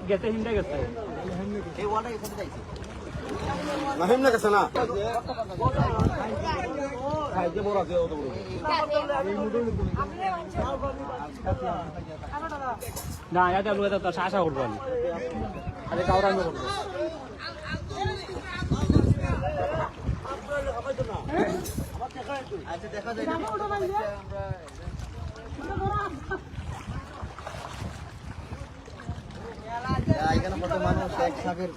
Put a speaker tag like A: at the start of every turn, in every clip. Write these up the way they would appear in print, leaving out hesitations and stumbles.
A: গেছে হিন্দা গেছে
B: নাহিম না গেছে না
A: না এটা লোক তো আশা করবো আমি আরে কাউরা আমি করবো
B: আচ্ছা দেখা যায় এখানে কত মানুষ এক সাপের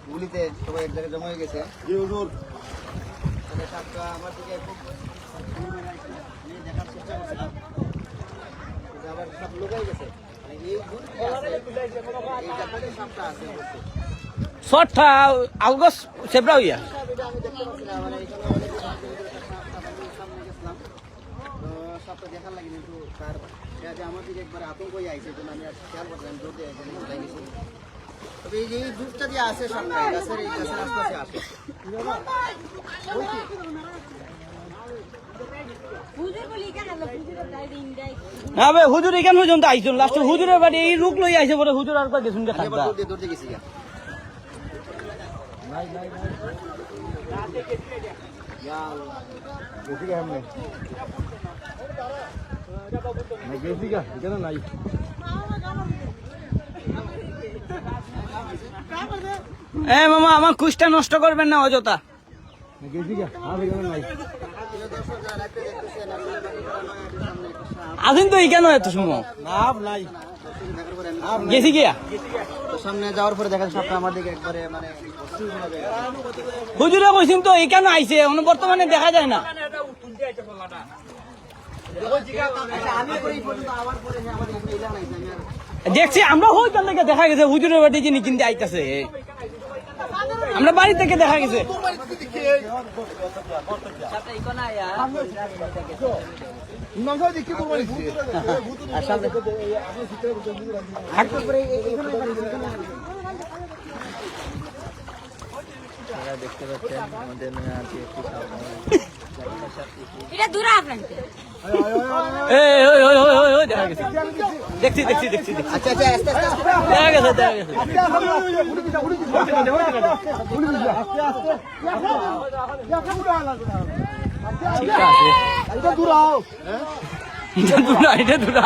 B: গুলিতে সবাই এক জায়গায় জমা হয়ে গেছে সাপটা আমার দিকে খুব দেখার চেষ্টা করছিলাম আবার সব লোকাই গেছে সাপটা আছে
A: শর্টটা আলগস সেবরা হইয়া
B: আমি দেখতে পাচ্ছি না মানে এখানে সামনে গেছিলাম তো সাপটা দেখার লাগে কিন্তু তার আমার দিকে একবার আতঙ্ক হয়ে আইছে জন্য আমি আর খেয়াল করলাম জোর দিয়ে কোথায় গেছি তবে এই যে দুধটা দিয়ে আসে সামনে গাছের এই গাছের আশপাশে আসে
A: না ভাই হুজুর এখান পর্যন্ত আইসুন লাস্ট হুজুরের বাড়ি এই রূপ লই আইছে পরে হুজুর আর কয় গেছুন কে থাকবা
B: দৌড়তে গেছি
A: নাই এ মামা আমার কুশটা নষ্ট করবেন না অযথা আসেন তো কেন এত সময় গেছি গিয়া
B: সামনে যাওয়ার পরে দেখা সাপটা আমার দিকে একবারে মানে
A: হুজুরে কইছেন তো এখানে আইছে বর্তমানে দেখা যায় না দেখছি আমরা হইতাম থেকে দেখা গেছে হুজুরের বাড়ি যিনি কিনতে আইতাছে আমরা বাড়ি থেকে দেখা গেছে
B: দেখতে পাচ্ছেন আমাদের
C: এটা দূরে আপনার
A: দেখছি দেখছি দেখছি
B: আচ্ছা আচ্ছা আস্তে আস্তে
A: দেখা গেছে দেখা গেছে ঠিক আছে এটা দূরা এটা দূরা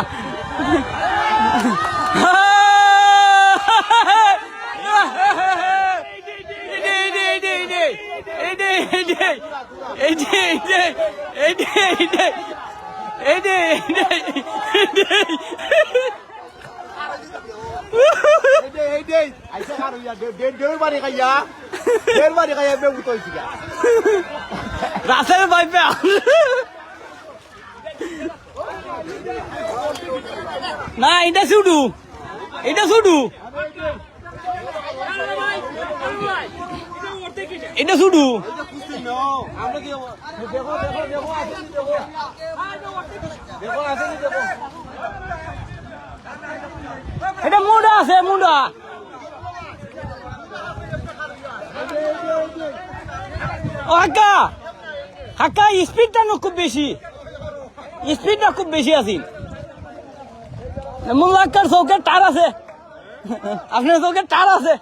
A: রাসেল ভাই না এটা শুধু এটা শুধু এটা শুধু এটা মুন্ডা আছে মুন্ডা ও হাক্কা হাক্কা স্পিডটা খুব বেশি স্পিডটা খুব বেশি আছে মোল্লাক্কার চৌকের টার আছে আপনার চৌকের টার আছে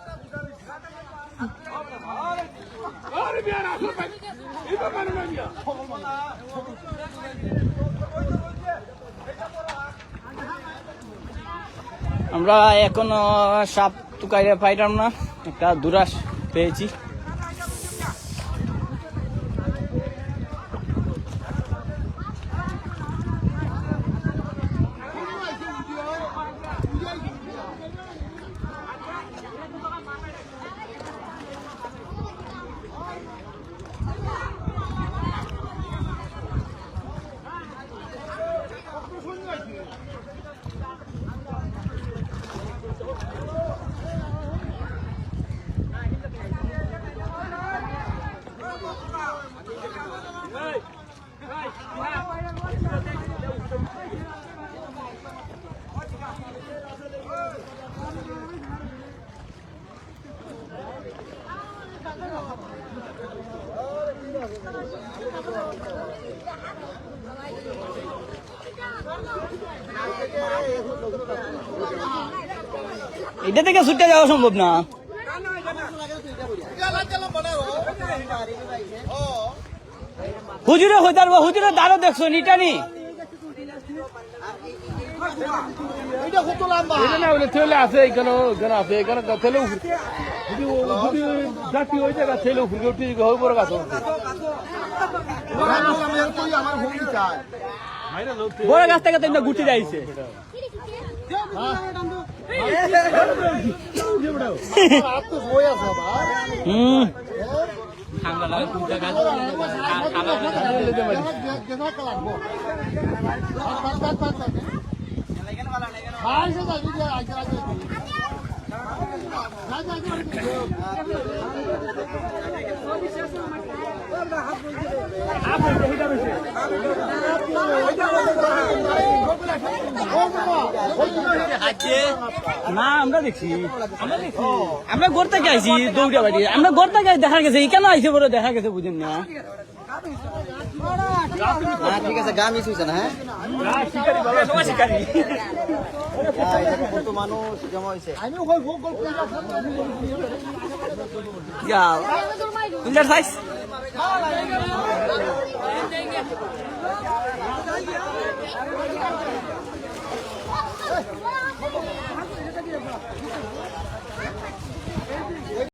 A: আমরা এখনো সাপ টুকাইরে পাইলাম না একটা দুরাস পেয়েছি এটা থেকে ছুটে যাওয়া সম্ভব না। হুজুরে হইতার হুজুরে দাঁড়ো দেখছো নিটা নি
D: এটা না হলে ছেলে আছে এখানে এখানে আছে এখানে ছেলে যদি জাতি হয়ে যায় ছেলে উপরে উঠে হয়ে পড়ে গাছ
A: বড় গাছ থেকে তো ঘুরতে যাইছে না আমরা দেখছি আমরা ঘর থেকে আইছি দৌড়া বাড়ি আমরা ঘর থেকে দেখা গেছে কেন আইসে বড় দেখা গেছে বুঝেন না
B: ঠিক আছে গা মিস হয়েছে না হ্যাঁ কত মানুষ জমা হয়েছে
A: সাইজ